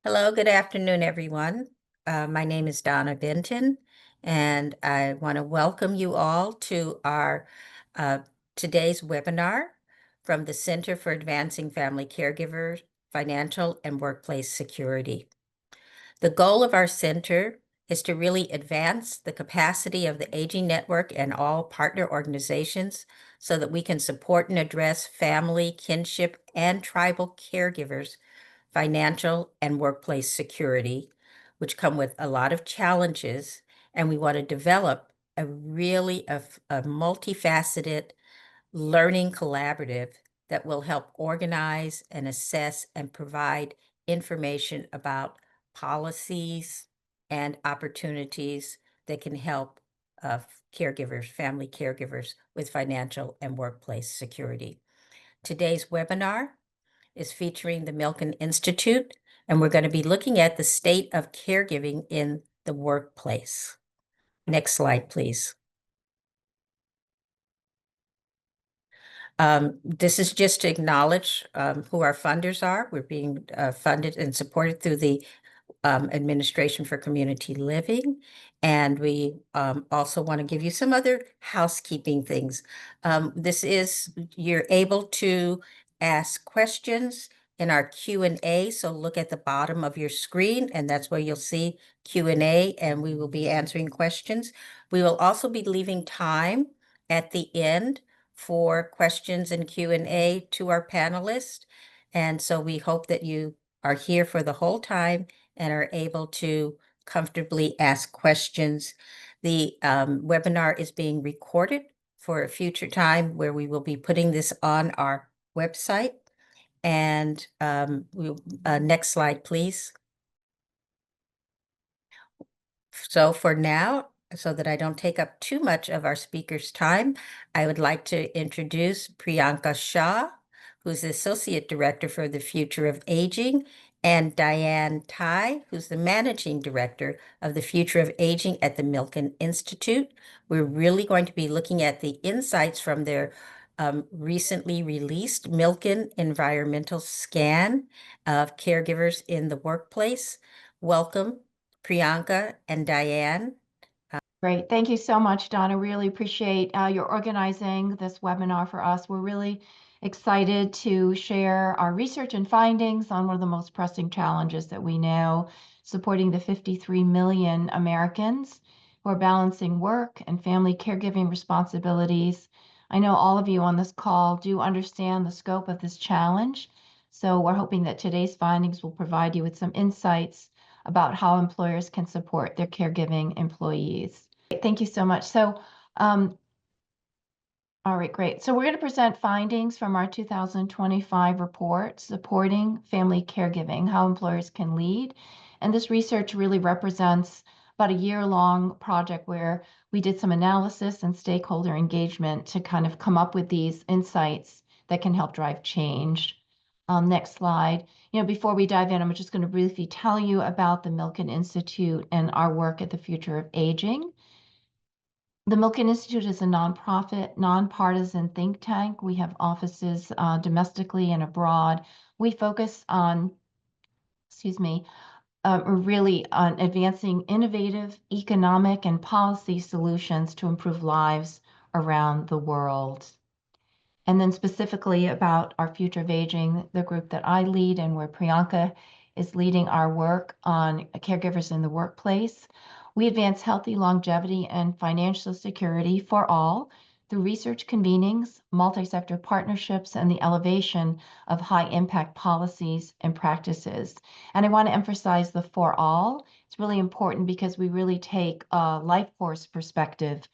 Hello, good afternoon, everyone. My name is Donna Benton, and I want to welcome you all to our uh, today's webinar from the Center for Advancing Family Caregivers, Financial and Workplace Security. The goal of our center is to really advance the capacity of the Aging Network and all partner organizations so that we can support and address family, kinship, and tribal caregivers financial and workplace security, which come with a lot of challenges. And we want to develop a multifaceted learning collaborative that will help organize and assess and provide information about policies and opportunities that can help caregivers, family caregivers with financial and workplace security. Today's webinar is featuring the Milken Institute, and we're going to be looking at the state of caregiving in the workplace. Next slide, please. This is just to acknowledge who our funders are. We're being funded and supported through the Administration for Community Living. And we also want to give you some other housekeeping things. You're able to ask questions in our Q&A. So look at the bottom of your screen, and that's where you'll see Q&A, and we will be answering questions. We will also be leaving time at the end for questions and Q&A to our panelists. And so we hope that you are here for the whole time and are able to comfortably ask questions. The webinar is being recorded for a future time where we will be putting this on our website. And next slide, please. So for now, so that I don't take up too much of our speaker's time, I would like to introduce Priyanka Shah, who's the Associate Director for the Future of Aging, and Diane Tai, who's the Managing Director of the Future of Aging at the Milken Institute. We're really going to be looking at the insights from their recently released Milken Environmental Scan of Caregivers in the Workplace. Welcome, Priyanka and Diane. Great. Thank you so much, Donna. Really appreciate your organizing this webinar for us. We're really excited to share our research and findings on one of the most pressing challenges that we know, supporting the 53 million Americans who are balancing work and family caregiving responsibilities. I know all of you on this call do understand the scope of this challenge, so we're hoping that today's findings will provide you with some insights about how employers can support their caregiving employees. Thank you so much. So, all right, great. So we're going to present findings from our 2025 report, Supporting Family Caregiving, How Employers Can Lead. And this research really represents about a year-long project where we did some analysis and stakeholder engagement to kind of come up with these insights that can help drive change. Next slide. Before we dive in, I'm just going to briefly tell you about the Milken Institute and our work at the Future of Aging. The Milken Institute is a nonprofit, nonpartisan think tank. We have offices domestically and abroad. We focus on, really on advancing innovative economic and policy solutions to improve lives around the world. And then specifically about our Future of Aging, the group that I lead and where Priyanka is leading our work on caregivers in the workplace. We advance healthy longevity and financial security for all through research convenings, multi-sector partnerships, and the elevation of high-impact policies and practices. And I want to emphasize the for all. It's really important because we really take a life force perspective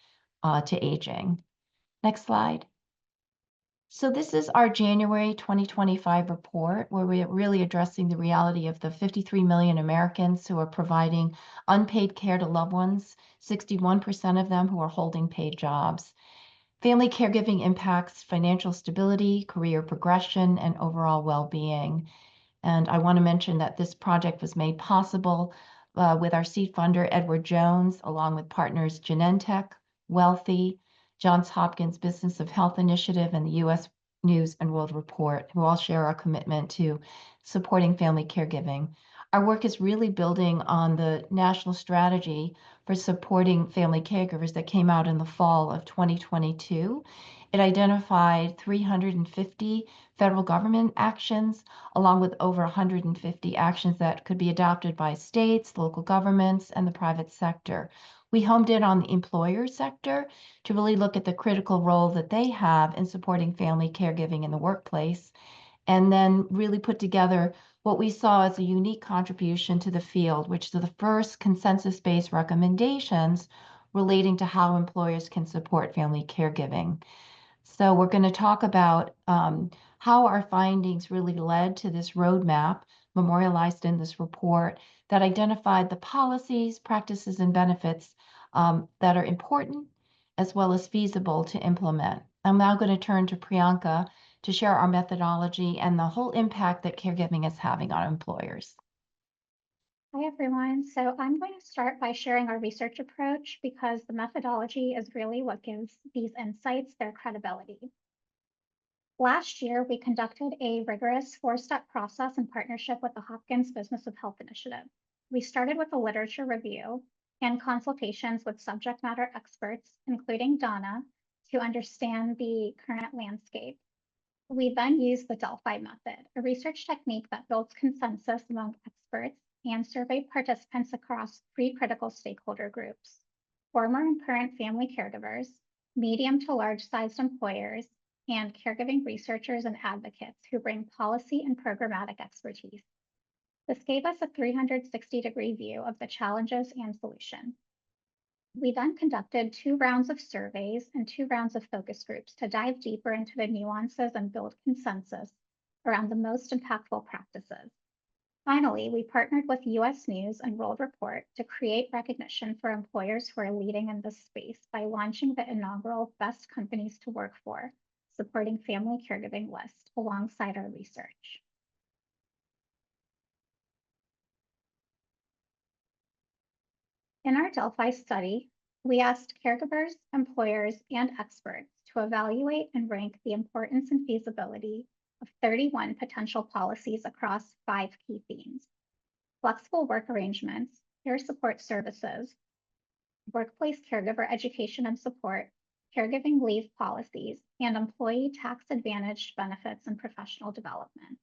to aging. Next slide. So this is our January 2025 report where we're really addressing the reality of the 53 million Americans who are providing unpaid care to loved ones, 61% of them who are holding paid jobs. Family caregiving impacts financial stability, career progression, and overall well-being. And I want to mention that this project was made possible with our seed funder, Edward Jones, along with partners Genentech, Wealthy, Johns Hopkins Business of Health Initiative, and the U.S. News and World Report, who all share our commitment to supporting family caregiving. Our work is really building on the national strategy for supporting family caregivers that came out in the fall of 2022. It identified 350 federal government actions, along with over 150 actions that could be adopted by states, local governments, and the private sector. We homed in on the employer sector to really look at the critical role that they have in supporting family caregiving in the workplace, and then really put together what we saw as a unique contribution to the field, which are the first consensus-based recommendations relating to how employers can support family caregiving. So we're going to talk about how our findings really led to this roadmap memorialized in this report that identified the policies, practices, and benefits that are important as well as feasible to implement. I'm now going to turn to Priyanka to share our methodology and the whole impact that caregiving is having on employers. Hi, everyone. So I'm going to start by sharing our research approach because the methodology is really what gives these insights their credibility. Last year, we conducted a rigorous four-step process in partnership with the Hopkins Business of Health Initiative. We started with a literature review and consultations with subject matter experts, including Donna, to understand the current landscape. We then used the Delphi method, a research technique that builds consensus among experts, and surveyed participants across three critical stakeholder groups: former and current family caregivers, medium to large-sized employers, and caregiving researchers and advocates who bring policy and programmatic expertise. This gave us a 360-degree view of the challenges and solutions. We then conducted 2 rounds of surveys and 2 rounds of focus groups to dive deeper into the nuances and build consensus around the most impactful practices. Finally, we partnered with US News and World Report to create recognition for employers who are leading in this space by launching the inaugural Best Companies to Work For, supporting family caregiving list alongside our research. In our Delphi study, we asked caregivers, employers, and experts to evaluate and rank the importance and feasibility of 31 potential policies across 5 key themes: flexible work arrangements, care support services, workplace caregiver education and support, caregiving leave policies, and employee tax advantaged benefits and professional development.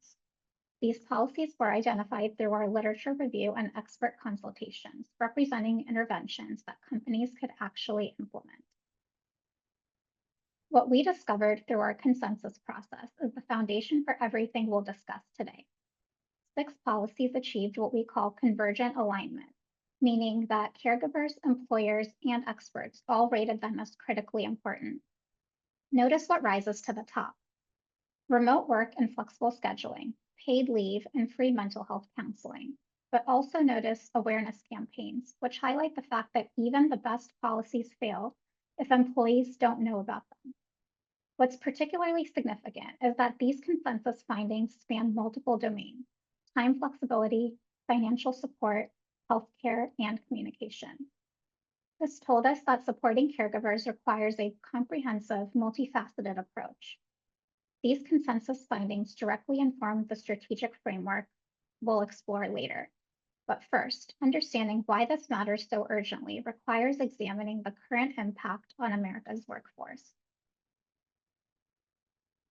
These policies were identified through our literature review and expert consultations, representing interventions that companies could actually implement. What we discovered through our consensus process is the foundation for everything we'll discuss today. 6 policies achieved what we call convergent alignment, meaning that caregivers, employers, and experts all rated them as critically important. Notice what rises to the top: remote work and flexible scheduling, paid leave, and free mental health counseling. But also notice awareness campaigns, which highlight the fact that even the best policies fail if employees don't know about them. What's particularly significant is that these consensus findings span multiple domains: time flexibility, financial support, healthcare, and communication. This told us that supporting caregivers requires a comprehensive, multifaceted approach. These consensus findings directly inform the strategic framework we'll explore later. But first, understanding why this matters so urgently requires examining the current impact on America's workforce.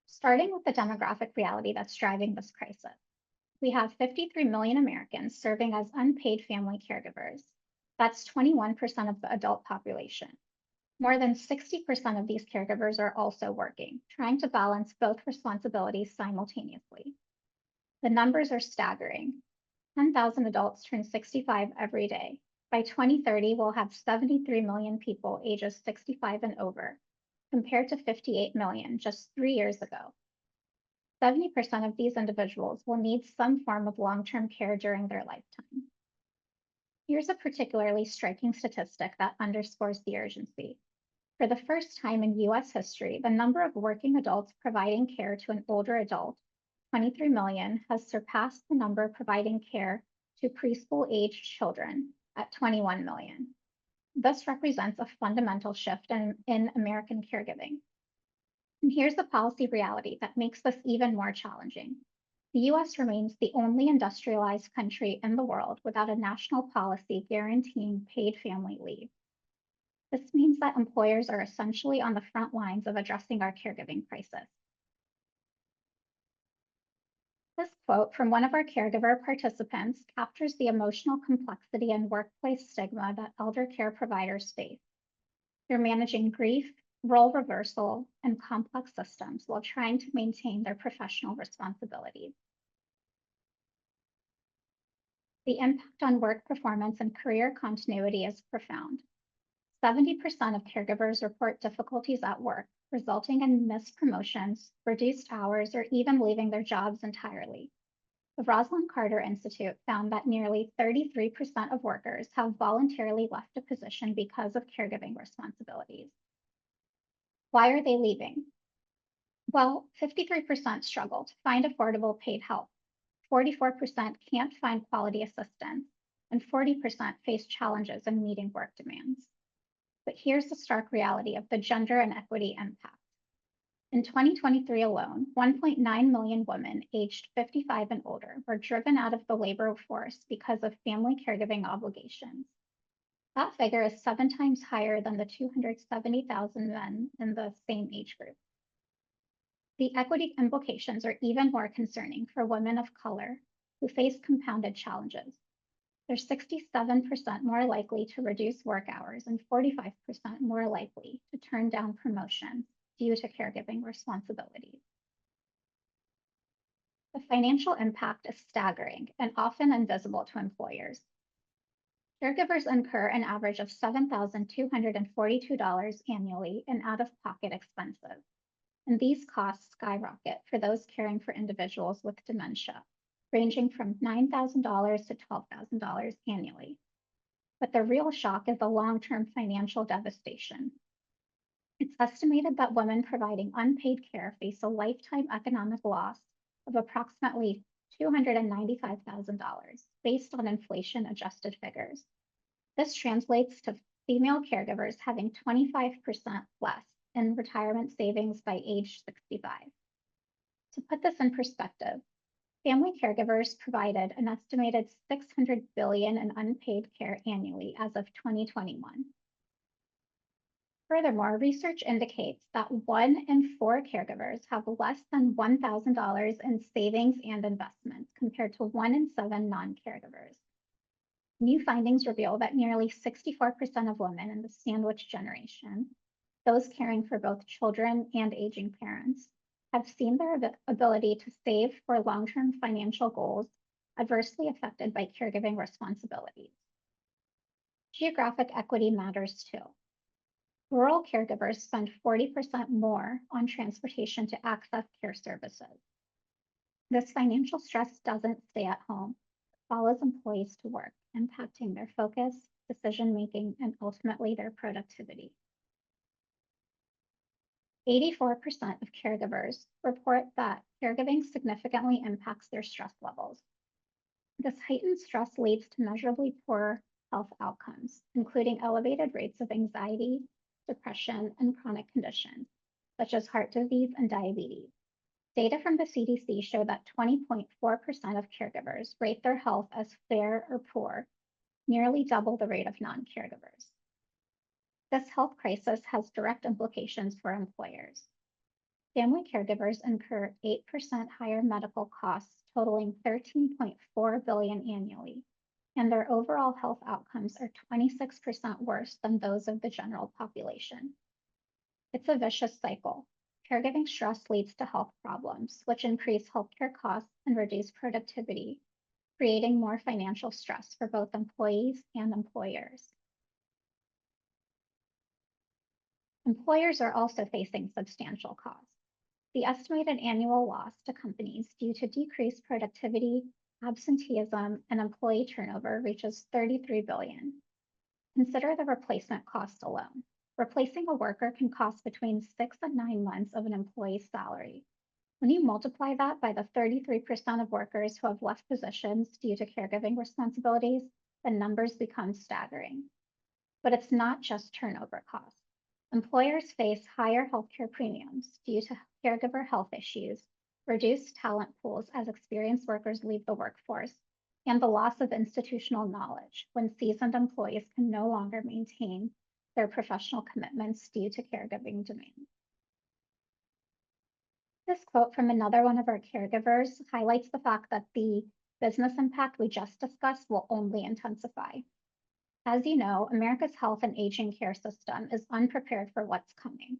Starting with the demographic reality that's driving this crisis. We have 53 million Americans serving as unpaid family caregivers. That's 21% of the adult population. More than 60% of these caregivers are also working, trying to balance both responsibilities simultaneously. The numbers are staggering. 10,000 adults turn 65 every day. By 2030, we'll have 73 million people ages 65 and over, compared to 58 million just 3 years ago. 70% of these individuals will need some form of long-term care during their lifetime. Here's a particularly striking statistic that underscores the urgency. For the first time in US history, the number of working adults providing care to an older adult, 23 million, has surpassed the number providing care to preschool-aged children at 21 million. This represents a fundamental shift in American caregiving. And here's the policy reality that makes this even more challenging. The US remains the only industrialized country in the world without a national policy guaranteeing paid family leave. This means that employers are essentially on the front lines of addressing our caregiving crisis. This quote from one of our caregiver participants captures the emotional complexity and workplace stigma that elder care providers face. They're managing grief, role reversal, and complex systems while trying to maintain their professional responsibilities. The impact on work performance and career continuity is profound. 70% of caregivers report difficulties at work, resulting in missed promotions, reduced hours, or even leaving their jobs entirely. The Rosalind Carter Institute found that nearly 33% of workers have voluntarily left a position because of caregiving responsibilities. Why are they leaving? Well, 53% struggle to find affordable paid help, 44% can't find quality assistance, and 40% face challenges in meeting work demands. But here's the stark reality of the gender inequity impact. In 2023 alone, 1.9 million women aged 55 and older were driven out of the labor force because of family caregiving obligations. That figure is 7 times higher than the 270,000 men in the same age group. The equity implications are even more concerning for women of color who face compounded challenges. They're 67% more likely to reduce work hours and 45% more likely to turn down promotions due to caregiving responsibilities. The financial impact is staggering and often invisible to employers. Caregivers incur an average of $7,242 annually in out-of-pocket expenses, and these costs skyrocket for those caring for individuals with dementia, ranging from $9,000 to $12,000 annually. But the real shock is the long-term financial devastation. It's estimated that women providing unpaid care face a lifetime economic loss of approximately $295,000 based on inflation-adjusted figures. This translates to female caregivers having 25% less in retirement savings by age 65. To put this in perspective, family caregivers provided an estimated $600 billion in unpaid care annually as of 2021. Furthermore, research indicates that 1 in 4 caregivers have less than $1,000 in savings and investments compared to 1 in 7 non-caregivers. New findings reveal that nearly 64% of women in the sandwich generation, those caring for both children and aging parents, have seen their ability to save for long-term financial goals adversely affected by caregiving responsibilities. Geographic equity matters too. Rural caregivers spend 40% more on transportation to access care services. This financial stress doesn't stay at home, it follows employees to work, impacting their focus, decision-making, and ultimately their productivity. 84% of caregivers report that caregiving significantly impacts their stress levels. This heightened stress leads to measurably poor health outcomes, including elevated rates of anxiety, depression, and chronic conditions, such as heart disease and diabetes. Data from the CDC show that 20.4% of caregivers rate their health as fair or poor, nearly double the rate of non-caregivers. This health crisis has direct implications for employers. Family caregivers incur 8% higher medical costs, totaling $13.4 billion annually, and their overall health outcomes are 26% worse than those of the general population. It's a vicious cycle. Caregiving stress leads to health problems, which increase healthcare costs and reduce productivity, creating more financial stress for both employees and employers. Employers are also facing substantial costs. The estimated annual loss to companies due to decreased productivity, absenteeism, and employee turnover reaches $33 billion. Consider the replacement cost alone. Replacing a worker can cost between 6 and 9 months of an employee's salary. When you multiply that by the 33% of workers who have left positions due to caregiving responsibilities, the numbers become staggering. But it's not just turnover costs. Employers face higher healthcare premiums due to caregiver health issues, reduced talent pools as experienced workers leave the workforce, and the loss of institutional knowledge when seasoned employees can no longer maintain their professional commitments due to caregiving demands. This quote from another one of our caregivers highlights the fact that the business impact we just discussed will only intensify. As you know, America's health and aging care system is unprepared for what's coming.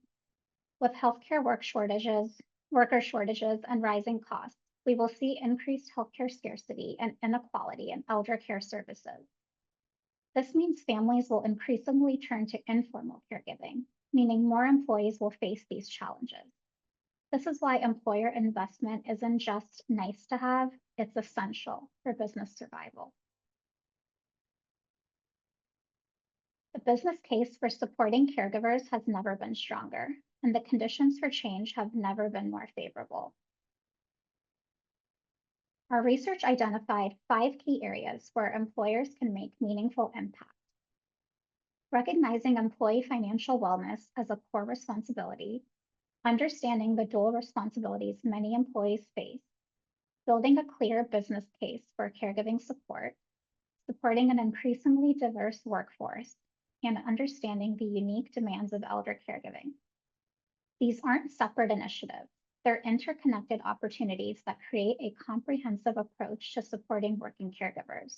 With healthcare worker shortages, and rising costs, we will see increased healthcare scarcity and inequality in elder care services. This means families will increasingly turn to informal caregiving, meaning more employees will face these challenges. This is why employer investment isn't just nice to have, it's essential for business survival. The business case for supporting caregivers has never been stronger, and the conditions for change have never been more favorable. Our research identified 5 key areas where employers can make meaningful impact. Recognizing employee financial wellness as a core responsibility, understanding the dual responsibilities many employees face, building a clear business case for caregiving support, supporting an increasingly diverse workforce, and understanding the unique demands of elder caregiving. These aren't separate initiatives. They're interconnected opportunities that create a comprehensive approach to supporting working caregivers.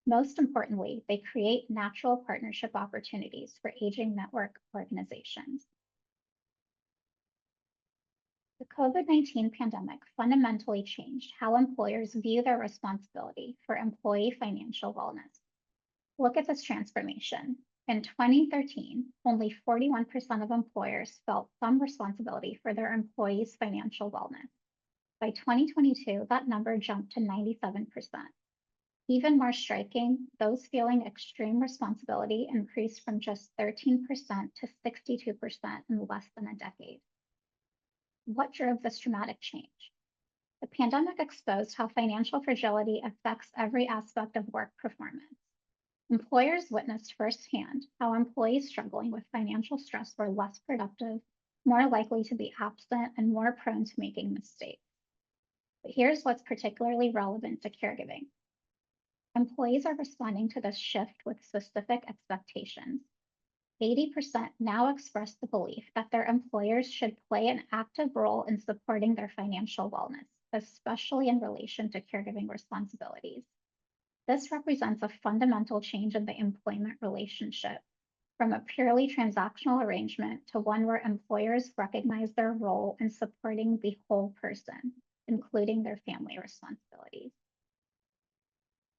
Most importantly, they create natural partnership opportunities for aging network organizations. The COVID-19 pandemic fundamentally changed how employers view their responsibility for employee financial wellness. Look at this transformation. In 2013, only 41% of employers felt some responsibility for their employees' financial wellness. By 2022, that number jumped to 97%. Even more striking, those feeling extreme responsibility increased from just 13% to 62% in less than a decade. What drove this dramatic change? The pandemic exposed how financial fragility affects every aspect of work performance. Employers witnessed firsthand how employees struggling with financial stress were less productive, more likely to be absent, and more prone to making mistakes. But here's what's particularly relevant to caregiving. Employees are responding to this shift with specific expectations. 80% now express the belief that their employers should play an active role in supporting their financial wellness, especially in relation to caregiving responsibilities. This represents a fundamental change in the employment relationship from a purely transactional arrangement to one where employers recognize their role in supporting the whole person, including their family responsibilities.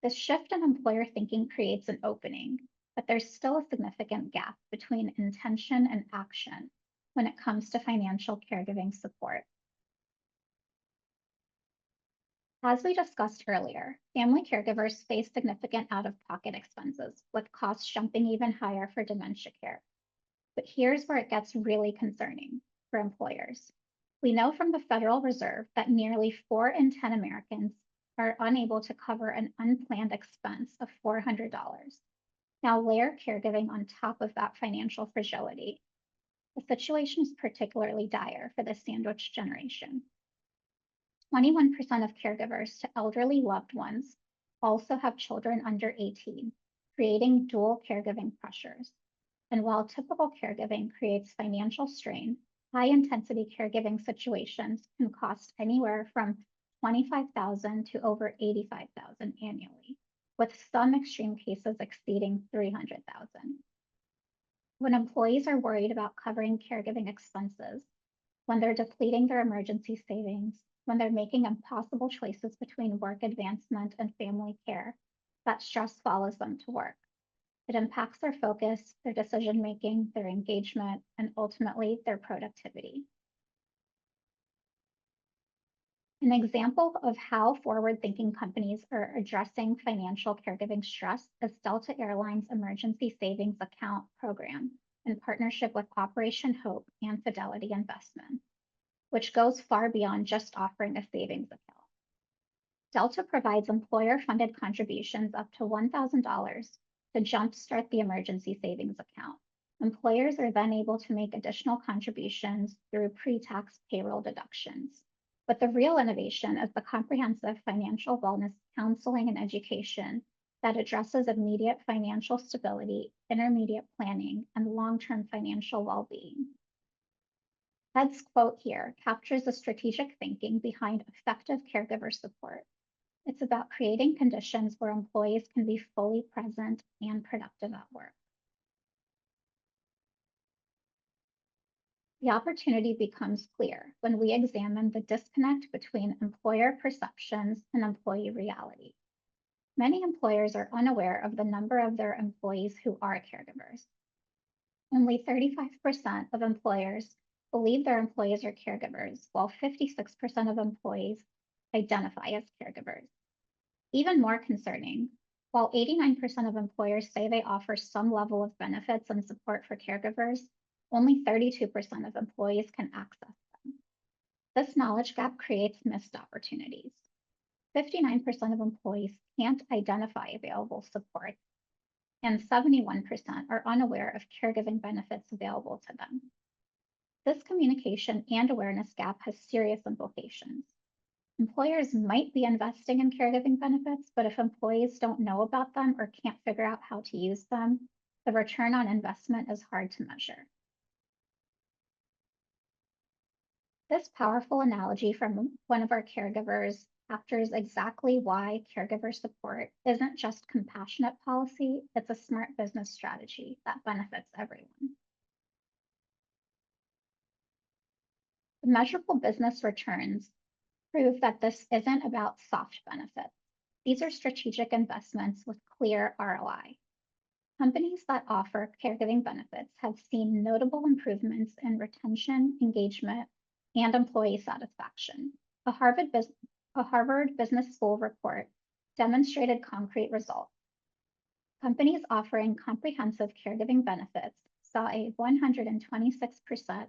This shift in employer thinking creates an opening, but there's still a significant gap between intention and action when it comes to financial caregiving support. As we discussed earlier, family caregivers face significant out-of-pocket expenses, with costs jumping even higher for dementia care. But here's where it gets really concerning for employers. We know from the Federal Reserve that nearly 4 in 10 Americans are unable to cover an unplanned expense of $400. Now layer caregiving on top of that financial fragility. The situation is particularly dire for the sandwich generation. 21% of caregivers to elderly loved ones also have children under 18, creating dual caregiving pressures. And while typical caregiving creates financial strain, high-intensity caregiving situations can cost anywhere from $25,000 to over $85,000 annually, with some extreme cases exceeding $300,000. When employees are worried about covering caregiving expenses, when they're depleting their emergency savings, when they're making impossible choices between work advancement and family care, that stress follows them to work. It impacts their focus, their decision-making, their engagement, and ultimately their productivity. An example of how forward-thinking companies are addressing financial caregiving stress is Delta Airlines Emergency Savings Account program in partnership with Operation Hope and Fidelity Investments, which goes far beyond just offering a savings account. Delta provides employer-funded contributions up to $1,000 to jumpstart the emergency savings account. Employers are then able to make additional contributions through pre-tax payroll deductions. But the real innovation is the comprehensive financial wellness counseling and education that addresses immediate financial stability, intermediate planning, and long-term financial well-being. Ed's quote here captures the strategic thinking behind effective caregiver support. It's about creating conditions where employees can be fully present and productive at work. The opportunity becomes clear when we examine the disconnect between employer perceptions and employee reality. Many employers are unaware of the number of their employees who are caregivers. Only 35% of employers believe their employees are caregivers, while 56% of employees identify as caregivers. Even more concerning, while 89% of employers say they offer some level of benefits and support for caregivers, only 32% of employees can access them. This knowledge gap creates missed opportunities. 59% of employees can't identify available support, and 71% are unaware of caregiving benefits available to them. This communication and awareness gap has serious implications. Employers might be investing in caregiving benefits, but if employees don't know about them or can't figure out how to use them, the return on investment is hard to measure. This powerful analogy from one of our caregivers captures exactly why caregiver support isn't just compassionate policy, it's a smart business strategy that benefits everyone. The measurable business returns prove that this isn't about soft benefits. These are strategic investments with clear ROI. Companies that offer caregiving benefits have seen notable improvements in retention, engagement, and employee satisfaction. A Harvard Business School report demonstrated concrete results. Companies offering comprehensive caregiving benefits saw a 126%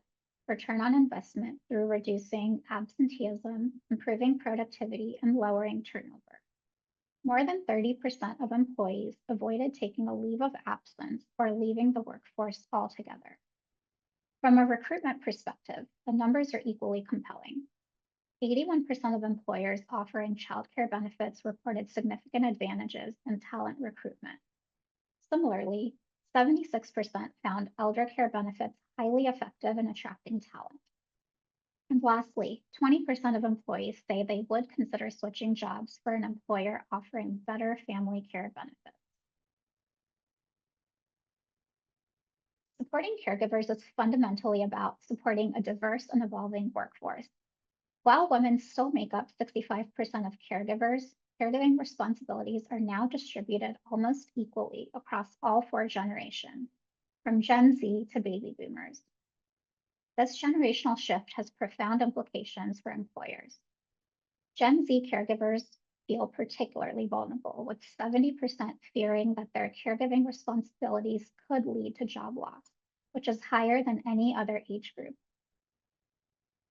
return on investment through reducing absenteeism, improving productivity, and lowering turnover. More than 30% of employees avoided taking a leave of absence or leaving the workforce altogether. From a recruitment perspective, the numbers are equally compelling. 81% of employers offering childcare benefits reported significant advantages in talent recruitment. Similarly, 76% found elder care benefits highly effective in attracting talent. And lastly, 20% of employees say they would consider switching jobs for an employer offering better family care benefits. Supporting caregivers is fundamentally about supporting a diverse and evolving workforce. While women still make up 65% of caregivers, caregiving responsibilities are now distributed almost equally across all 4 generations, from Gen Z to baby boomers. This generational shift has profound implications for employers. Gen Z caregivers feel particularly vulnerable, with 70% fearing that their caregiving responsibilities could lead to job loss, which is higher than any other age group.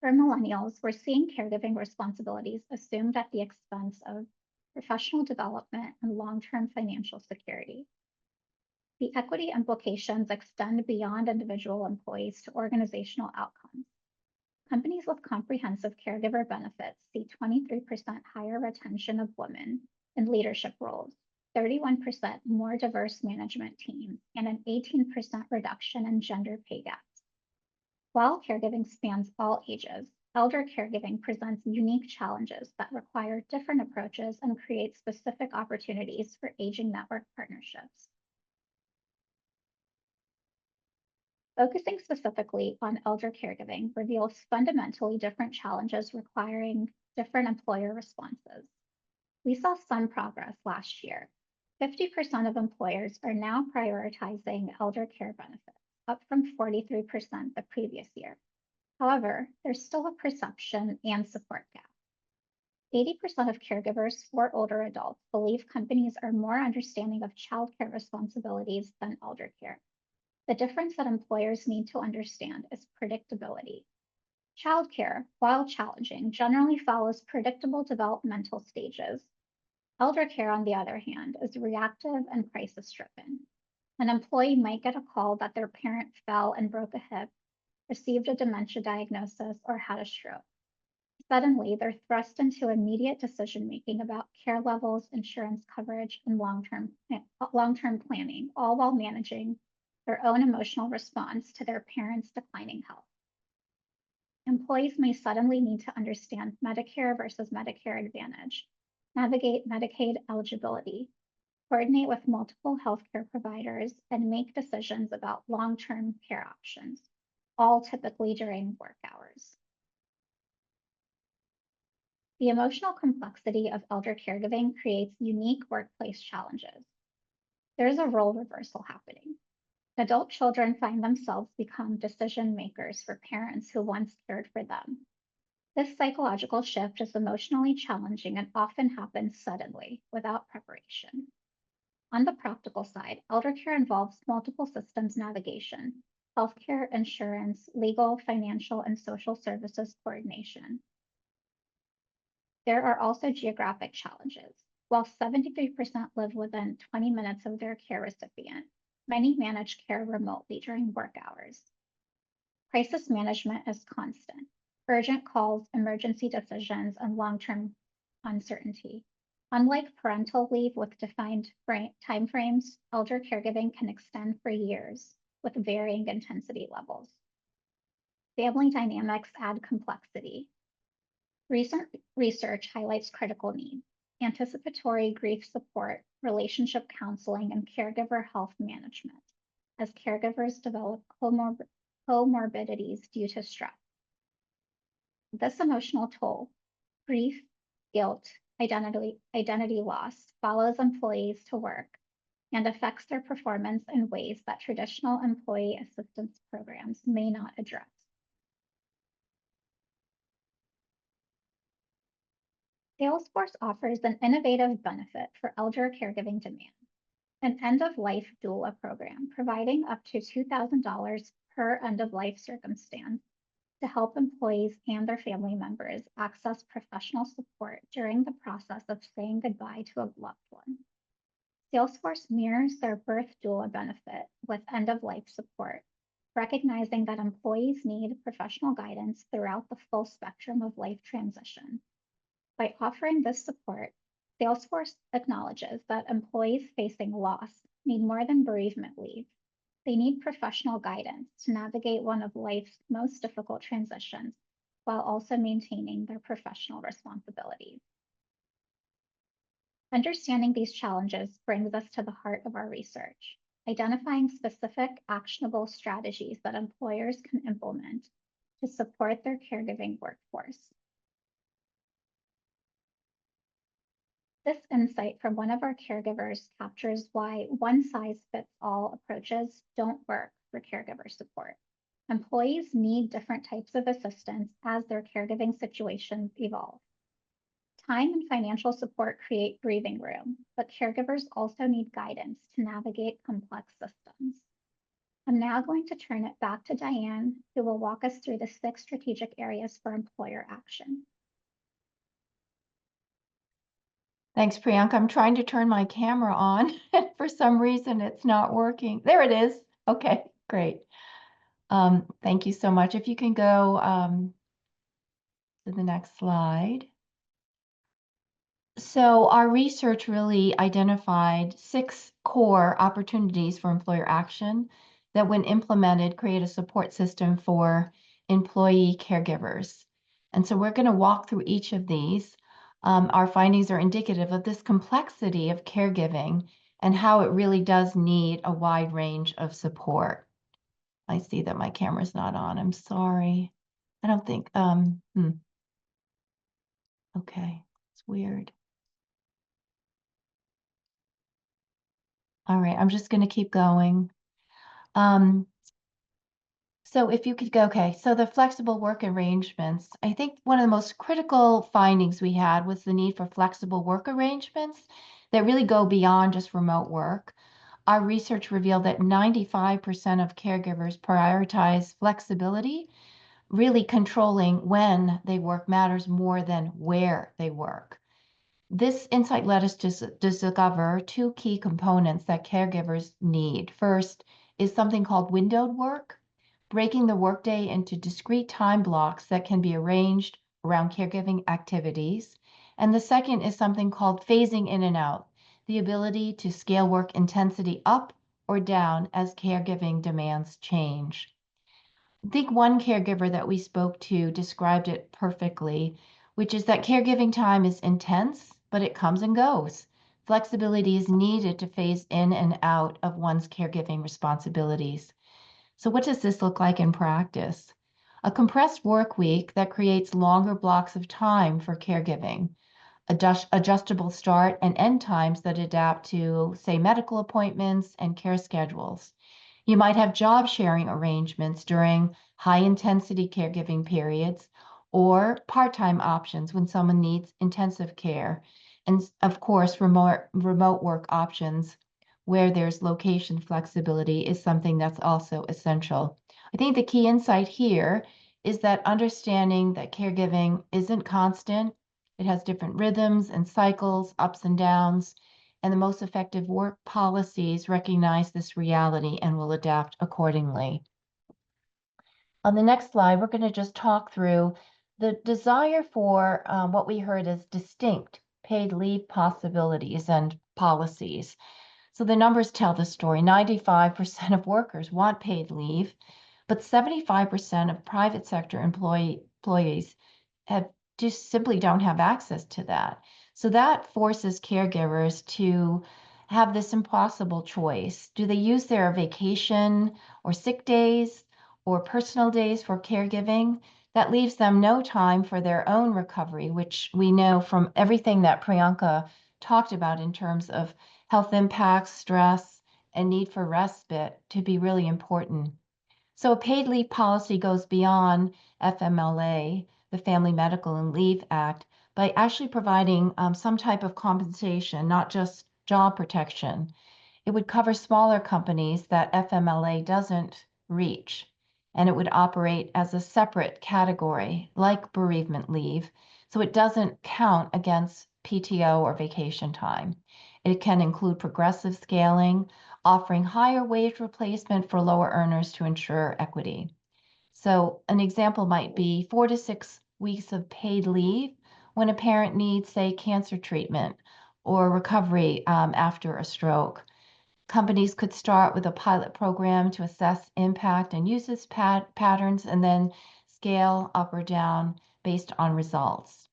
For millennials, we're seeing caregiving responsibilities assumed at the expense of professional development and long-term financial security. The equity implications extend beyond individual employees to organizational outcomes. Companies with comprehensive caregiver benefits see 23% higher retention of women in leadership roles, 31% more diverse management teams, and an 18% reduction in gender pay gaps. While caregiving spans all ages, elder caregiving presents unique challenges that require different approaches and create specific opportunities for aging network partnerships. Focusing specifically on elder caregiving reveals fundamentally different challenges requiring different employer responses. We saw some progress last year. 50% of employers are now prioritizing elder care benefits, up from 43% the previous year. However, there's still a perception and support gap. 80% of caregivers for older adults believe companies are more understanding of childcare responsibilities than elder care. The difference that employers need to understand is predictability. Childcare, while challenging, generally follows predictable developmental stages. Elder care, on the other hand, is reactive and crisis-driven. An employee might get a call that their parent fell and broke a hip, received a dementia diagnosis, or had a stroke. Suddenly, they're thrust into immediate decision-making about care levels, insurance coverage, and long-term planning, all while managing their own emotional response to their parents' declining health. Employees may suddenly need to understand Medicare versus Medicare Advantage, navigate Medicaid eligibility, coordinate with multiple healthcare providers, and make decisions about long-term care options, all typically during work hours. The emotional complexity of elder caregiving creates unique workplace challenges. There's a role reversal happening. Adult children find themselves become decision makers for parents who once cared for them. This psychological shift is emotionally challenging and often happens suddenly, without preparation. On the practical side, elder care involves multiple systems navigation, healthcare, insurance, legal, financial, and social services coordination. There are also geographic challenges. While 73% live within 20 minutes of their care recipient, many manage care remotely during work hours. Crisis management is constant. Urgent calls, emergency decisions, and long-term uncertainty. Unlike parental leave with defined timeframes, elder caregiving can extend for years with varying intensity levels. Family dynamics add complexity. Recent research highlights critical needs: anticipatory grief support, relationship counseling, and caregiver health management as caregivers develop comorbidities due to stress. This emotional toll, grief, guilt, identity loss, follows employees to work and affects their performance in ways that traditional employee assistance programs may not address. Salesforce offers an innovative benefit for elder caregiving demand, an end-of-life doula program providing up to $2,000 per end-of-life circumstance to help employees and their family members access professional support during the process of saying goodbye to a loved one. Salesforce mirrors their birth doula benefit with end-of-life support, recognizing that employees need professional guidance throughout the full spectrum of life transition. By offering this support, Salesforce acknowledges that employees facing loss need more than bereavement leave. They need professional guidance to navigate one of life's most difficult transitions while also maintaining their professional responsibilities. Understanding these challenges brings us to the heart of our research, identifying specific actionable strategies that employers can implement to support their caregiving workforce. This insight from one of our caregivers captures why one-size-fits-all approaches don't work for caregiver support. Employees need different types of assistance as their caregiving situations evolve. Time and financial support create breathing room, but caregivers also need guidance to navigate complex systems. I'm now going to turn it back to Diane, who will walk us through the 6 strategic areas for employer action. Thanks, Priyanka. I'm trying to turn my camera on. For some reason, it's not working. There it is. Okay, great. Thank you so much. If you can go to the next slide. So our research really identified 6 core opportunities for employer action that, when implemented, create a support system for employee caregivers. And so we're going to walk through each of these. Our findings are indicative of this complexity of caregiving and how it really does need a wide range of support. I see that my camera's not on. I'm sorry. I don't think, okay, it's weird. All right, I'm just going to keep going. So if you could go, okay, so the flexible work arrangements, I think one of the most critical findings we had was the need for flexible work arrangements that really go beyond just remote work. Our research revealed that 95% of caregivers prioritize flexibility. Really controlling when they work matters more than where they work. This insight led us to discover 2 key components that caregivers need. First is something called windowed work, breaking the workday into discrete time blocks that can be arranged around caregiving activities. And the second is something called phasing in and out, the ability to scale work intensity up or down as caregiving demands change. I think one caregiver that we spoke to described it perfectly, which is that caregiving time is intense, but it comes and goes. Flexibility is needed to phase in and out of one's caregiving responsibilities. So, what does this look like in practice? A compressed work week that creates longer blocks of time for caregiving, adjustable start and end times that adapt to, say, medical appointments and care schedules. You might have job sharing arrangements during high intensity caregiving periods or part time options when someone needs intensive care. And of course, remote work options where there's location flexibility is something that's also essential. I think the key insight here is that understanding that caregiving isn't constant, it has different rhythms and cycles, ups and downs, and the most effective work policies recognize this reality and will adapt accordingly. On the next slide, we're going to just talk through the desire for what we heard as distinct paid leave possibilities and policies. So the numbers tell the story. 95% of workers want paid leave, but 75% of private sector employees have just simply don't have access to that. So that forces caregivers to have this impossible choice. Do they use their vacation or sick days or personal days for caregiving? That leaves them no time for their own recovery, which we know from everything that Priyanka talked about in terms of health impacts, stress, and need for respite to be really important. So a paid leave policy goes beyond FMLA, the Family Medical and Leave Act, by actually providing some type of compensation, not just job protection. It would cover smaller companies that FMLA doesn't reach, and it would operate as a separate category, like bereavement leave, so it doesn't count against PTO or vacation time. It can include progressive scaling, offering higher wage replacement for lower earners to ensure equity. So an example might be 4 to 6 weeks of paid leave when a parent needs, say, cancer treatment or recovery after a stroke. Companies could start with a pilot program to assess impact and usage patterns and then scale up or down based on results.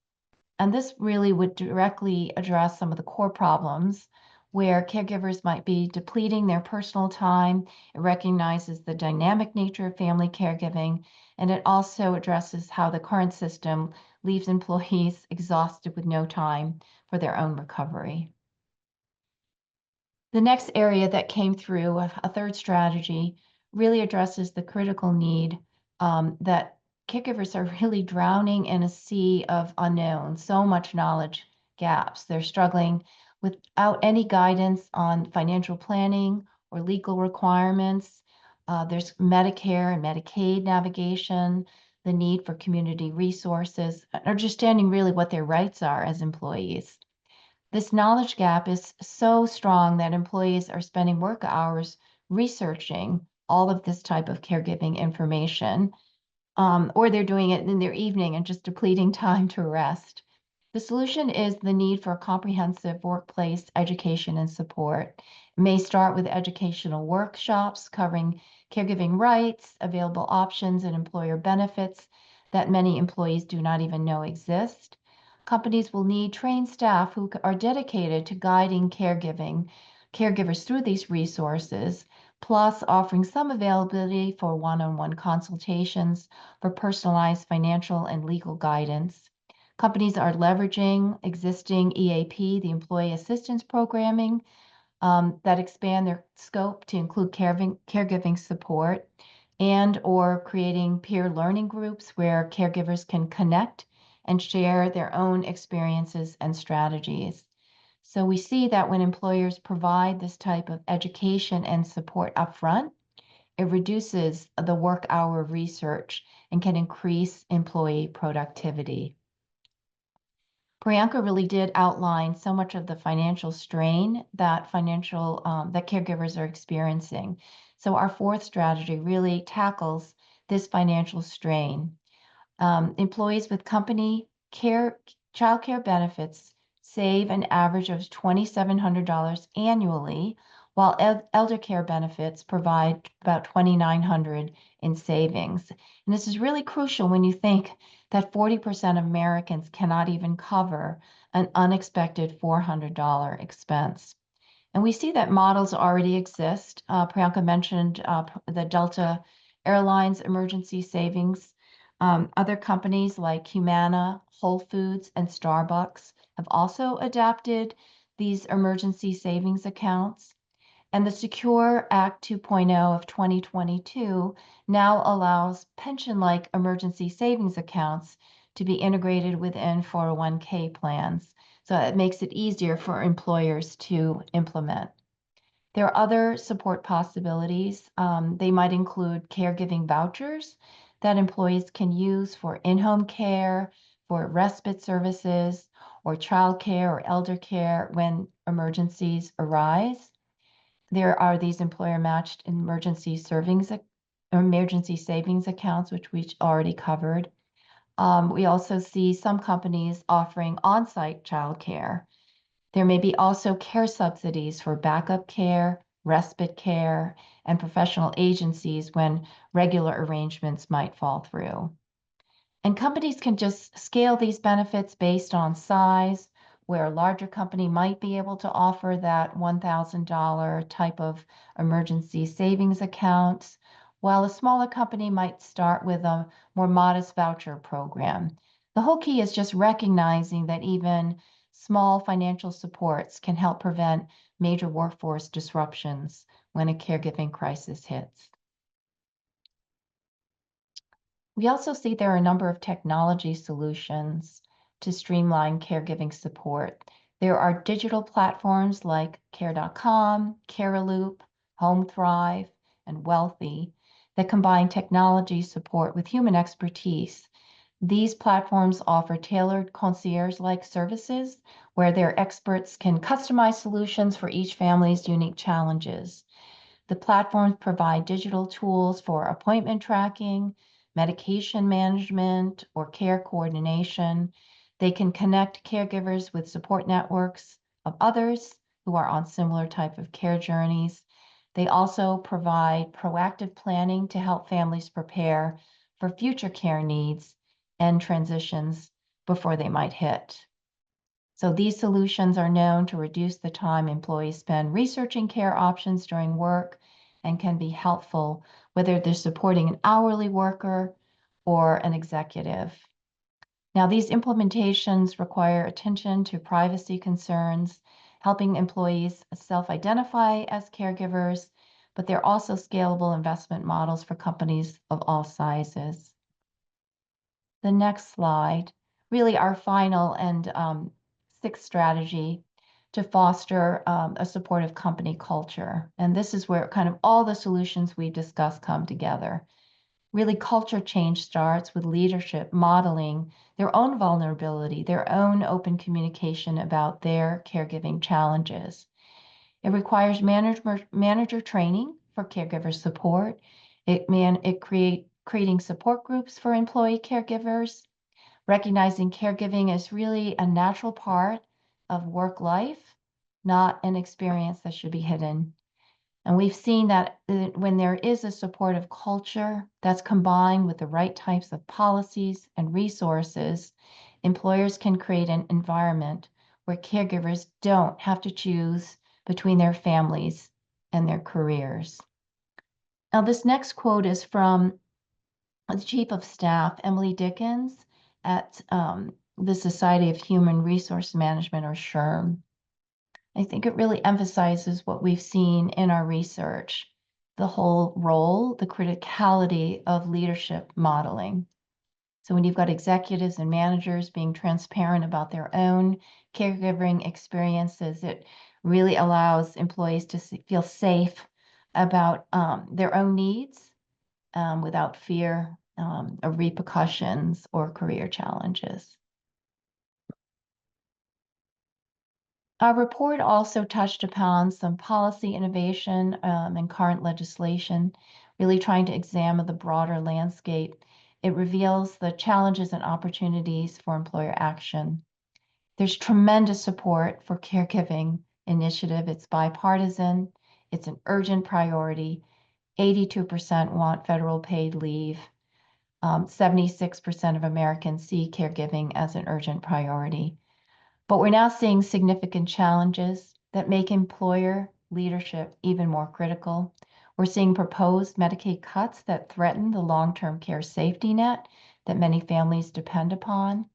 And this really would directly address some of the core problems where caregivers might be depleting their personal time. It recognizes the dynamic nature of family caregiving, and it also addresses how the current system leaves employees exhausted with no time for their own recovery. The next area that came through, a third strategy, really addresses the critical need that caregivers are really drowning in a sea of unknowns, so much knowledge gaps. They're struggling without any guidance on financial planning or legal requirements. There's Medicare and Medicaid navigation, the need for community resources, understanding really what their rights are as employees. This knowledge gap is so strong that employees are spending work hours researching all of this type of caregiving information, or they're doing it in their evening and just depleting time to rest. The solution is the need for comprehensive workplace education and support. It may start with educational workshops covering caregiving rights, available options, and employer benefits that many employees do not even know exist. Companies will need trained staff who are dedicated to guiding caregivers through these resources, plus offering some availability for one-on-one consultations for personalized financial and legal guidance. Companies are leveraging existing EAP, the Employee Assistance Programming, that expand their scope to include caregiving support and or creating peer learning groups where caregivers can connect and share their own experiences and strategies. So we see that when employers provide this type of education and support upfront, it reduces the work hour research and can increase employee productivity. Priyanka really did outline so much of the financial strain that that caregivers are experiencing. So our fourth strategy really tackles this financial strain. Employees with company child care benefits save an average of $2,700 annually, while elder care benefits provide about $2,900 in savings. And this is really crucial when you think that 40% of Americans cannot even cover an unexpected $400 expense. And we see that models already exist. Priyanka mentioned the Delta Airlines emergency savings. Other companies like Humana, Whole Foods, and Starbucks have also adapted these emergency savings accounts. And the Secure Act 2.0 of 2022 now allows pension-like emergency savings accounts to be integrated within 401k plans. So it makes it easier for employers to implement. There are other support possibilities. They might include caregiving vouchers that employees can use for in-home care, for respite services, or child care or elder care when emergencies arise. There are these employer-matched emergency savings accounts, which we already covered. We also see some companies offering on-site childcare. There may be also care subsidies for backup care, respite care, and professional agencies when regular arrangements might fall through. And companies can just scale these benefits based on size, where a larger company might be able to offer that $1,000 type of emergency savings account, while a smaller company might start with a more modest voucher program. The whole key is just recognizing that even small financial supports can help prevent major workforce disruptions when a caregiving crisis hits. We also see there are a number of technology solutions to streamline caregiving support. There are digital platforms like Care.com, CareLoop, Home Thrive, and Wealthy that combine technology support with human expertise. These platforms offer tailored concierge-like services where their experts can customize solutions for each family's unique challenges. The platforms provide digital tools for appointment tracking, medication management, or care coordination. They can connect caregivers with support networks of others who are on similar type of care journeys. They also provide proactive planning to help families prepare for future care needs and transitions before they might hit. So these solutions are known to reduce the time employees spend researching care options during work and can be helpful whether they're supporting an hourly worker or an executive. Now, these implementations require attention to privacy concerns, helping employees self-identify as caregivers, but they're also scalable investment models for companies of all sizes. The next slide, really our final and sixth strategy to foster a supportive company culture. And this is where kind of all the solutions we've discussed come together. Really, culture change starts with leadership modeling their own vulnerability, their own open communication about their caregiving challenges. It requires manager training for caregiver support. Creating support groups for employee caregivers, recognizing caregiving is really a natural part of work life, not an experience that should be hidden. And we've seen that when there is a supportive culture that's combined with the right types of policies and resources, employers can create an environment where caregivers don't have to choose between their families and their careers. Now, this next quote is from the Chief of Staff, Emily Dickens, at the Society of Human Resource Management, or SHRM. I think it really emphasizes what we've seen in our research, the whole role, the criticality of leadership modeling. So when you've got executives and managers being transparent about their own caregiving experiences, it really allows employees to feel safe about their own needs without fear of repercussions or career challenges. Our report also touched upon some policy innovation and current legislation, really trying to examine the broader landscape It reveals the challenges and opportunities for employer action. There's tremendous support for caregiving initiative. It's bipartisan. It's an urgent priority. 82% want federal paid leave. 76% of Americans see caregiving as an urgent priority. But we're now seeing significant challenges that make employer leadership even more critical. We're seeing proposed Medicaid cuts that threaten the long-term care safety net that many families depend upon.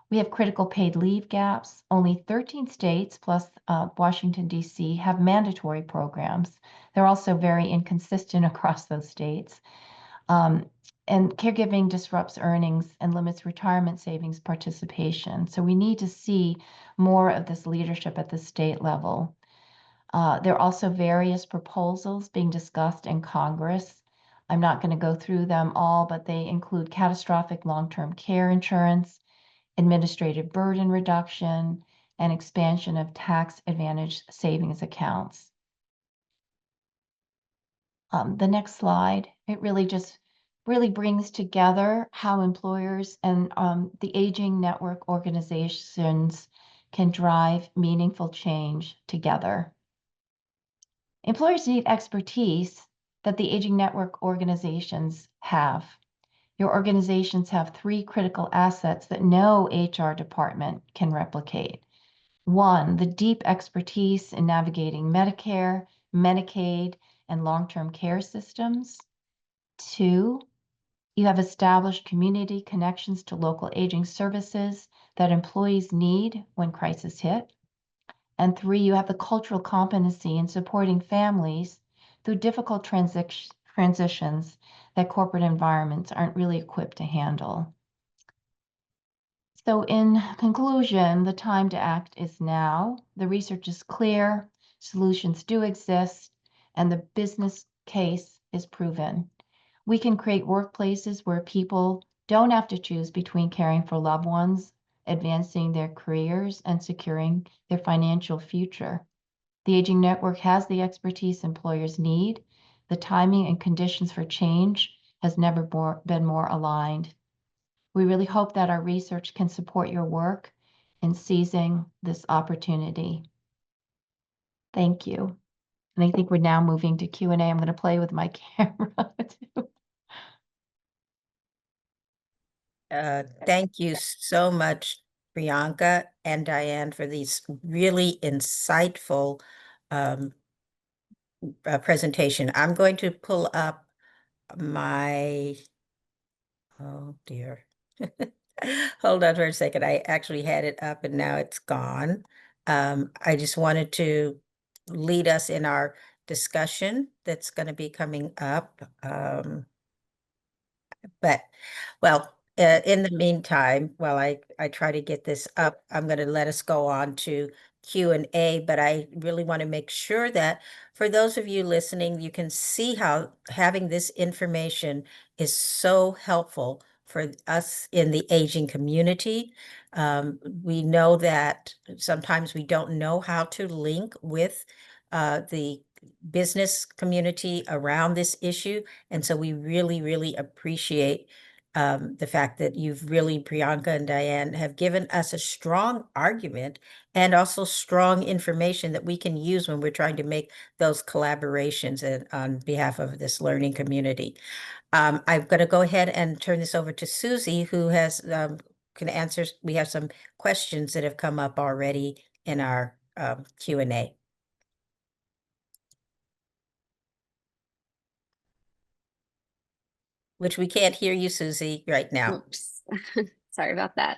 We have critical paid leave gaps. Only 13 states plus Washington, D.C. have mandatory programs. They're also very inconsistent across those states. And caregiving disrupts earnings and limits retirement savings participation. So we need to see more of this leadership at the state level. There are also various proposals being discussed in Congress. I'm not going to go through them all, but they include catastrophic long-term care insurance, administrative burden reduction, and expansion of tax advantage savings accounts. The next slide, it really brings together how employers and the aging network organizations can drive meaningful change together. Employers need expertise that the aging network organizations have. Your organizations have 3 critical assets that no HR department can replicate. 1, the deep expertise in navigating Medicare, Medicaid, and long-term care systems. 2, you have established community connections to local aging services that employees need when crises hit. And 3, you have the cultural competency in supporting families through difficult transitions that corporate environments aren't really equipped to handle. So in conclusion, the time to act is now. The research is clear, solutions do exist, and the business case is proven. We can create workplaces where people don't have to choose between caring for loved ones, advancing their careers, and securing their financial future. The Aging Network has the expertise employers need. The timing and conditions for change has never been more aligned. We really hope that our research can support your work in seizing this opportunity. Thank you. And I think we're now moving to Q&A. I'm going to play with my camera too. Thank you so much, Priyanka and Diane, for these really insightful presentation. I'm going to pull up my, oh dear. Hold on for a second. I actually had it up and now it's gone. I just wanted to lead us in our discussion that's going to be coming up. But, well, in the meantime, while I try to get this up, I'm going to let us go on to Q&A, but I really want to make sure that for those of you listening, you can see how having this information is so helpful for us in the aging community. We know that sometimes we don't know how to link with the business community around this issue. And so we really, really appreciate the fact that you've really, Priyanka and Diane, have given us a strong argument and also strong information that we can use when we're trying to make those collaborations on behalf of this learning community. I'm going to go ahead and turn this over to Susie, who has can answer. We have some questions that have come up already in our Q&A. Which we can't hear you, Susie, right now. Oops. Sorry about that.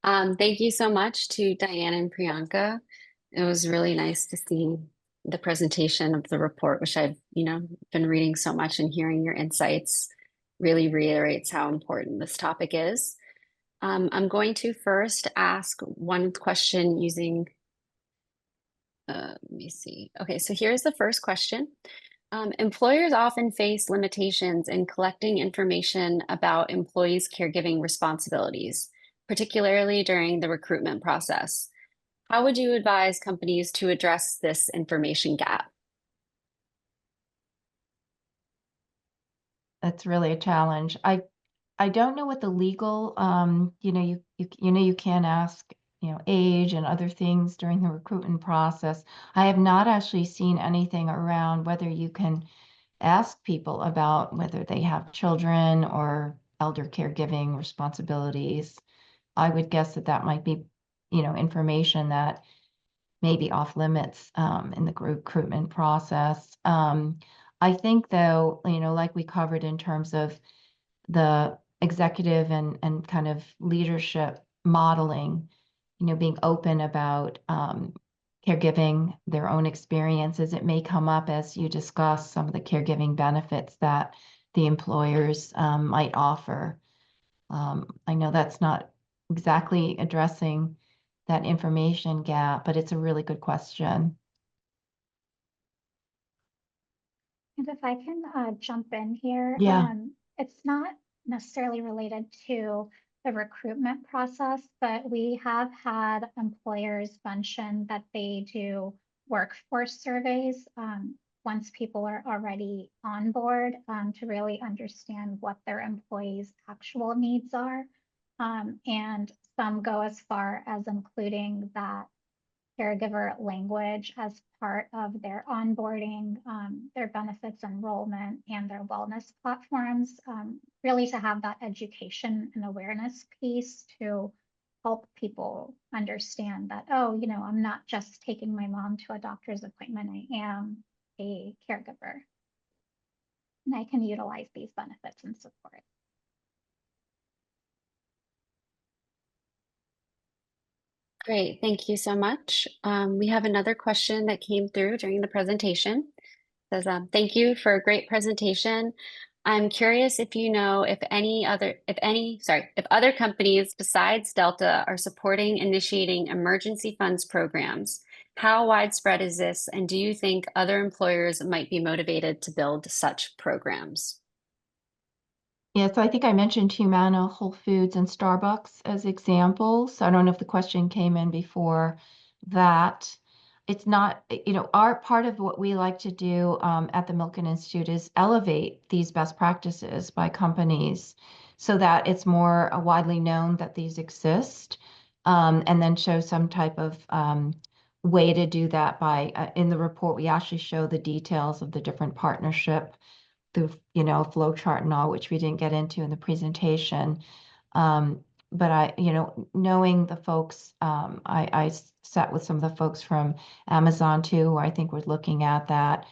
Thank you so much to Diane and Priyanka. It was really nice to see the presentation of the report, which I've, been reading so much, and hearing your insights really reiterates how important this topic is. I'm going to first ask one question using, let me see. Okay, so here's the first question. Employers often face limitations in collecting information about employees' caregiving responsibilities, particularly during the recruitment process. How would you advise companies to address this information gap? That's really a challenge. I I don't know what the legal, you can ask, age and other things during the recruitment process. I have not actually seen anything around whether you can ask people about whether they have children or elder caregiving responsibilities. I would guess that that might be, information that may be off limits in the recruitment process. I think though, like we covered in terms of the executive and kind of leadership modeling, being open about caregiving, their own experiences. It may come up as you discuss some of the caregiving benefits that the employers might offer. I know that's not exactly addressing that information gap, but it's a really good question. And if I can jump in here, Yeah. it's not necessarily related to the recruitment process, but we have had employers mention that they do workforce surveys once people are already on board to really understand what their employees' actual needs are. And some go as far as including that caregiver language as part of their onboarding, their benefits enrollment, and their wellness platforms, really to have that education and awareness piece to help people understand that, oh, I'm not just taking my mom to a doctor's appointment, I am a caregiver. And I can utilize these benefits and support. Great, thank you so much. We have another question that came through during the presentation. It says, thank you for a great presentation. I'm curious if you know if other companies besides Delta are supporting initiating emergency funds programs. How widespread is this, and do you think other employers might be motivated to build such programs? Yeah, so I think I mentioned Humana, Whole Foods, and Starbucks as examples. So I don't know if the question came in before that. It's not, our part of what we like to do at the Milken Institute is elevate these best practices by companies so that it's more widely known that these exist, and then show some type of way to do that by, in the report, we actually show the details of the different partnership through, flow chart and all, which we didn't get into in the presentation. But knowing the folks, I sat with some of the folks from Amazon too, who I think was looking at that.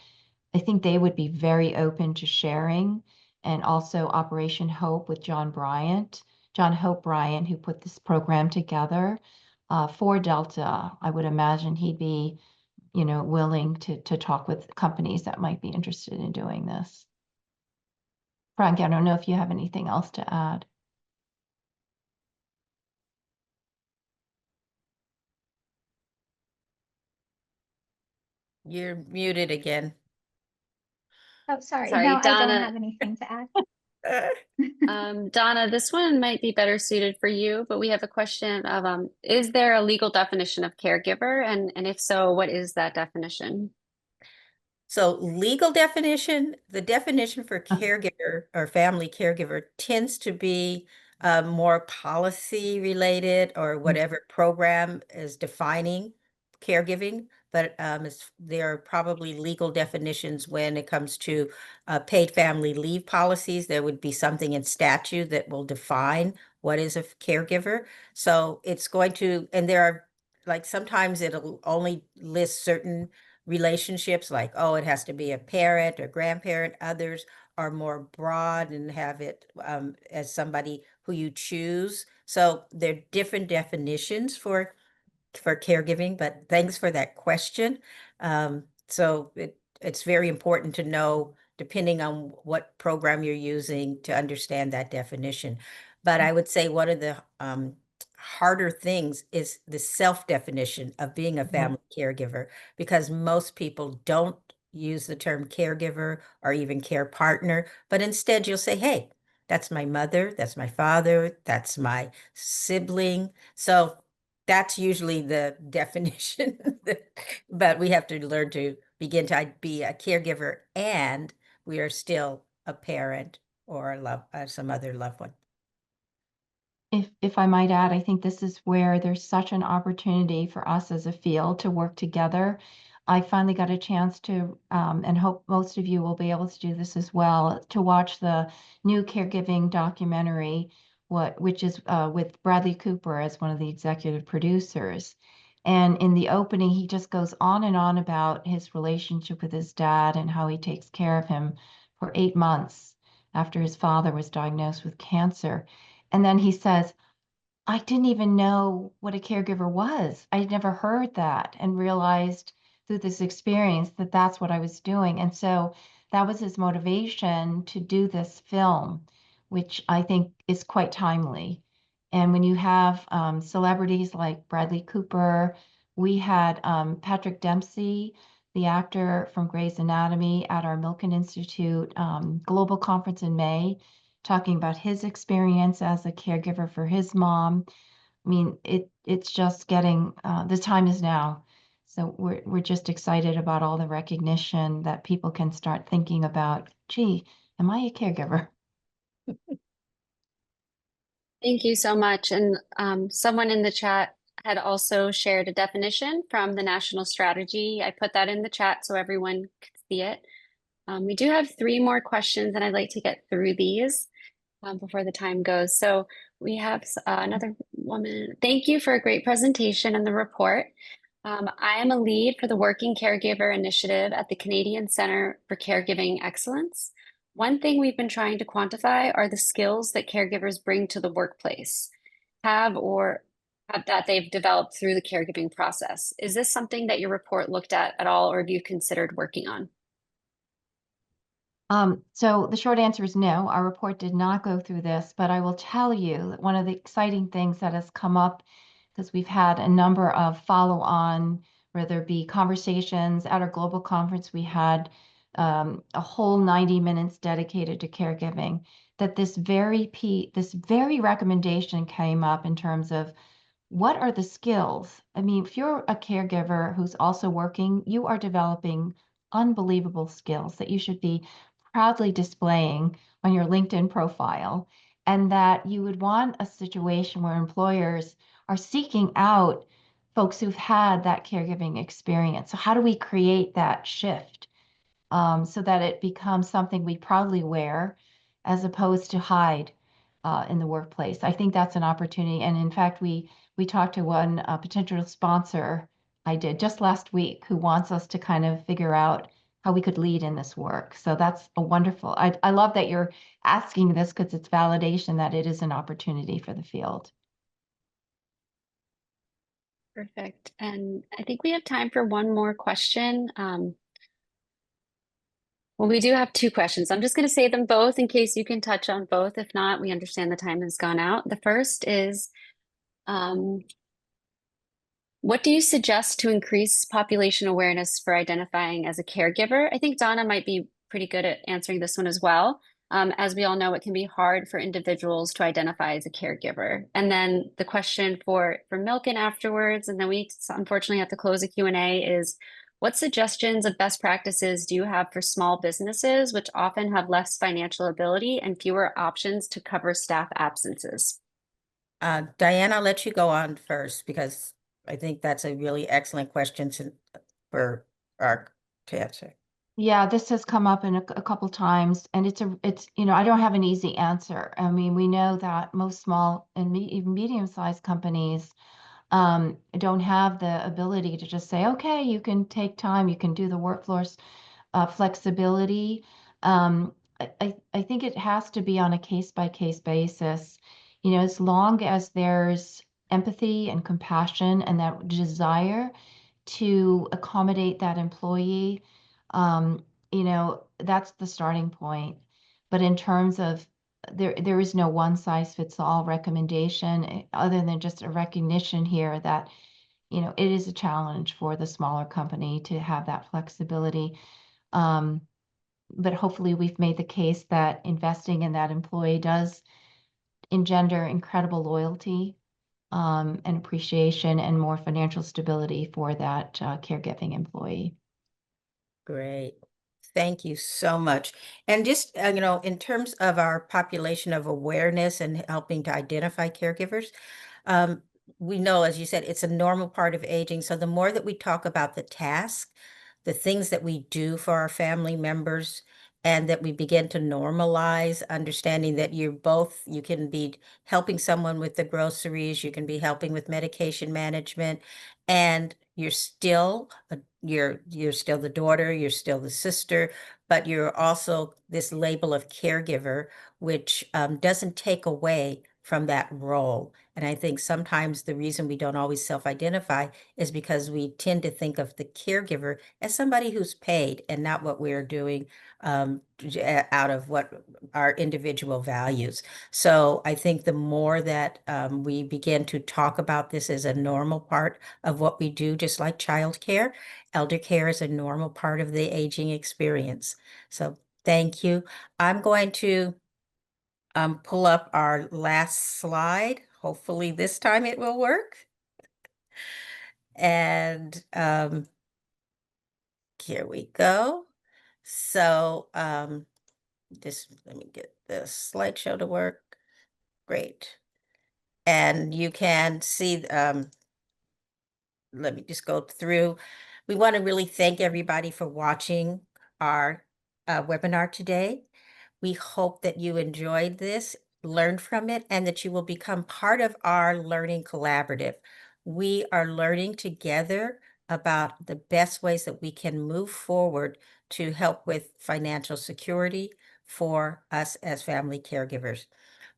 I think they would be very open to sharing, and also Operation Hope with John Hope Bryant, who put this program together for Delta. I would imagine he'd be, willing to talk with companies that might be interested in doing this. Frank, I don't know if you have anything else to add. You're muted again. Oh, sorry. Sorry, No, I don't Donna. have anything to add. Donna, this one might be better suited for you, but we have a question of, is there a legal definition of caregiver? And if so, what is that definition? So legal definition, the definition for caregiver or family caregiver tends to be more policy related or whatever program is defining caregiving. But there are probably legal definitions when it comes to paid family leave policies. There would be something in statute that will define what is a caregiver. So it's going to, and there are like sometimes it'll only list certain relationships like, oh, it has to be a parent or grandparent. Others are more broad and have it as somebody who you choose. So there are different definitions for caregiving, but thanks for that question. So it's very important to know, depending on what program you're using, to understand that definition. But I would say one of the harder things is the self-definition of being a family caregiver, because most people don't use the term caregiver or even care partner, but instead you'll say, hey, that's my mother, that's my father, that's my sibling. So that's usually the definition, but we have to learn to begin to be a caregiver and we are still a parent or some other loved one. if I might add, I think this is where there's such an opportunity for us as a field to work together. I finally got a chance to, and hope most of you will be able to do this as well, to watch the new caregiving documentary, which is with Bradley Cooper as one of the executive producers. And in the opening, he just goes on and on about his relationship with his dad and how he takes care of him for 8 months after his father was diagnosed with cancer. And then he says, I didn't even know what a caregiver was. I'd never heard that and realized through this experience that that's what I was doing. And so that was his motivation to do this film, which I think is quite timely. And when you have celebrities like Bradley Cooper, we had Patrick Dempsey, the actor from Grey's Anatomy, at our Milken Institute global conference in May, talking about his experience as a caregiver for his mom. I mean, it's just getting the time is now. So we're just excited about all the recognition that people can start thinking about, gee, am I a caregiver? Thank you so much. And someone in the chat had also shared a definition from the national strategy. I put that in the chat so everyone could see it. We do have 3 more questions, and I'd like to get through these before the time goes. So we have another woman. Thank you for a great presentation and the report. I am a lead for the Working Caregiver Initiative at the Canadian Centre for Caregiving Excellence. One thing we've been trying to quantify are the skills that caregivers bring to the workplace, have that they've developed through the caregiving process. Is this something that your report looked at all, or have you considered working on? So the short answer is no, our report did not go through this, but I will tell you that one of the exciting things that has come up, because we've had a number of follow-on, whether it be conversations at our global conference, we had a whole 90 minutes dedicated to caregiving, that this very recommendation came up in terms of what are the skills? I mean, if you're a caregiver who's also working, you are developing unbelievable skills that you should be proudly displaying on your LinkedIn profile, and that you would want a situation where employers are seeking out folks who've had that caregiving experience. So how do we create that shift so that it becomes something we proudly wear as opposed to hide in the workplace? I think that's an opportunity. And in fact, we talked to one potential sponsor I did just last week who wants us to kind of figure out how we could lead in this work. So that's a wonderful, I love that you're asking this because it's validation that it is an opportunity for the field. Perfect. And I think we have time for one more question. Well, we do have 2 questions. I'm just going to say them both in case you can touch on both. If not, we understand the time has gone out. The first is, what do you suggest to increase population awareness for identifying as a caregiver? I think Donna might be pretty good at answering this one as well. As we all know, it can be hard for individuals to identify as a caregiver. And then the question for Milken afterwards, and then we unfortunately have to close a Q&A, is what suggestions of best practices do you have for small businesses, which often have less financial ability and fewer options to cover staff absences? Diane, I'll let you go on first because I think that's a really excellent question for our to answer. Yeah, this has come up in a couple times, and it's I don't have an easy answer. I mean, we know that most small and even medium-sized companies don't have the ability to just say, okay, you can take time, you can do the workforce flexibility. I think it has to be on a case-by-case basis. As long as there's empathy and compassion and that desire to accommodate that employee, that's the starting point. But in terms of there is no one size fits all recommendation other than just a recognition here that, it is a challenge for the smaller company to have that flexibility. But hopefully we've made the case that investing in that employee does engender incredible loyalty and appreciation and more financial stability for that caregiving employee. Great. Thank you so much. And just, in terms of our population of awareness and helping to identify caregivers, um, we know, as you said, it's a normal part of aging. So the more that we talk about the task, the things that we do for our family members, and that we begin to normalize understanding that you can be helping someone with the groceries, you can be helping with medication management, and you're still the daughter, you're still the sister, but you're also this label of caregiver, which doesn't take away from that role. And I think sometimes the reason we don't always self-identify is because we tend to think of the caregiver as somebody who's paid and not what we're doing out of what our individual values. So I think the more that we begin to talk about this as a normal part of what we do, just like childcare, elder care is a normal part of the aging experience. So thank you. I'm going to pull up our last slide. Hopefully this time it will work. And here we go. So just let me get the slideshow to work. Great. And you can see, let me just go through. We want to really thank everybody for watching our webinar today. We hope that you enjoyed this, learned from it, and that you will become part of our learning collaborative. We are learning together about the best ways that we can move forward to help with financial security for us as family caregivers.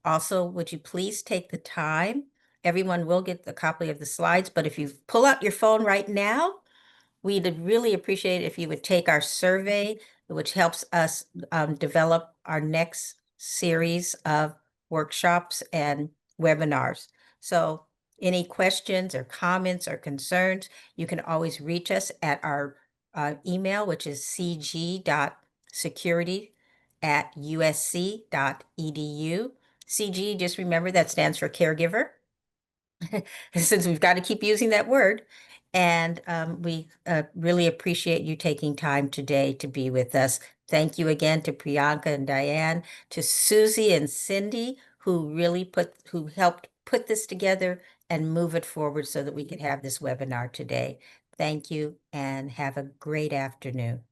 Also, would you please take the time? Everyone will get a copy of the slides, but if you pull out your phone right now, we'd really appreciate it if you would take our survey, which helps us develop our next series of workshops and webinars. So any questions or comments or concerns, you can always reach us at our email, which is cg.security@usc.edu. CG, just remember that stands for caregiver, since we've got to keep using that word. And we really appreciate you taking time today to be with us. Thank you again to Priyanka and Diane, to Susie and Cindy, who helped put this together and move it forward so that we could have this webinar today. Thank you and have a great afternoon.